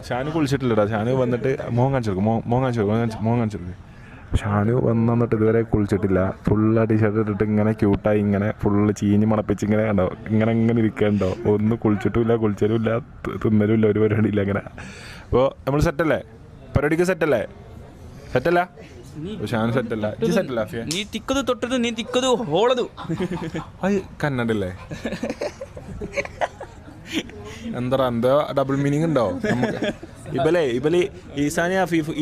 ഷാനു കുളിച്ചിട്ടില്ലടാ. ഷാനു വന്നിട്ട് മോൻ കാണിച്ചെടുക്കും. ഷാനു വന്നിട്ട് ഇതുവരെ കുളിച്ചിട്ടില്ല. ഫുള്ള് ടീഷർട്ട് ഇട്ടിട്ട് ഇങ്ങനെ ക്യൂട്ടായി ഇങ്ങനെ ഫുള്ള് ചീഞ്ഞ് മണപ്പിച്ച് ഇങ്ങനെ കണ്ടോ, ഇങ്ങനെ ഇരിക്കണ്ടോ. ഒന്ന് കുളിച്ചിട്ടുമില്ല, കുളിച്ചലുമില്ല, തിന്നലുമില്ല, ഒരു പരിപാടിയില്ല അങ്ങനെ. അപ്പോൾ നമ്മൾ സെറ്റല്ലേ? പരിപാടിക്ക് സെറ്റല്ല? ഷാനു സെറ്റല്ല, ഇത് സെറ്റല്ല. നീ തിക്കത് തൊട്ടത് നീ തിക്കത് ഹോളതു അത് കന്നഡല്ലേ? എന്താ ഡബിൾ മീനിങ് ഉണ്ടോ നമുക്ക്? ഇബല് ഈസാനി അഫീഫ്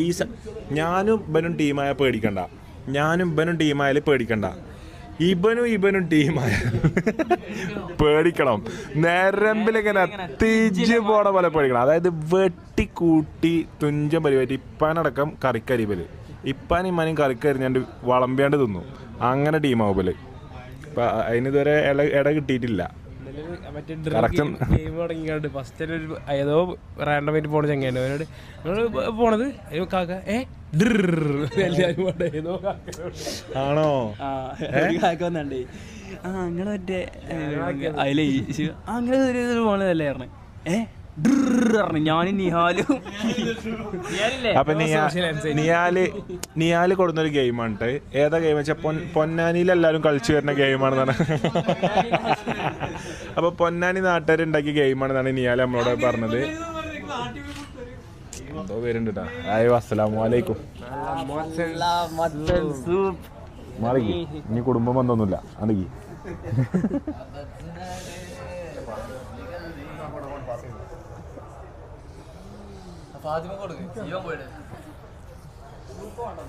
ഞാനും ഇബനും ടീമായ പേടിക്കണ്ട. ഇബനും ടീമായ പേടിക്കണം. നേരമ്പിലിങ്ങനെ തിരിച്ച് പോണ പോലെ പേടിക്കണം. അതായത് വെട്ടിക്കൂട്ടി തുഞ്ചം പരിപാടി. ഇപ്പാനടക്കം കറിക്കരിബല്, ഇപ്പാനും ഇമ്മാനും കറിക്കരിഞ്ഞാണ്ട് വളമ്പിയാണ്ട് തിന്നു. അങ്ങനെ ടീമാവും ഇബല്. അപ്പം അതിനിതുവരെ ഇട കിട്ടിയിട്ടില്ല. ഫസ്റ്റ് ഏതോ റാൻഡമായിട്ട് പോണ ചങ്ങാണ്ട് അവനോട് നിങ്ങൾ പോണത് കാക്ക ആണോ? കാക്ക വന്നേ അങ്ങനെ മറ്റേ അതിലേ അങ്ങനെ ഒരു പോണതല്ലേ പറഞ്ഞേ ഞാനും നിഹാലും. അപ്പൊ നിയാല് കൊടുന്നൊരു ഗെയിമാണ്. ഏതാ ഗെയിം വെച്ചാൽ പൊന്നാനിയിൽ എല്ലാവരും കളിച്ചു വരുന്ന ഗെയിമാണെന്നാണ്. അപ്പൊ പൊന്നാനി നാട്ടുകാരുണ്ടാക്കിയ ഗെയിമാണെന്നാണ് നിയാല് നമ്മളോട് പറഞ്ഞത്. എന്തോ പേരുണ്ട് കേട്ടോ. അസ്സലാമു അലൈക്കും. മാറിക്ക്, ഇനി കുടുംബം വന്നൊന്നുമില്ല. അണക്കി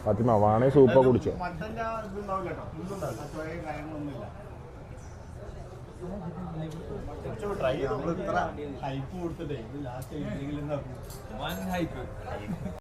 ഫാത്തിമ വാണേ സൂപ്പ കുടിച്ചോ?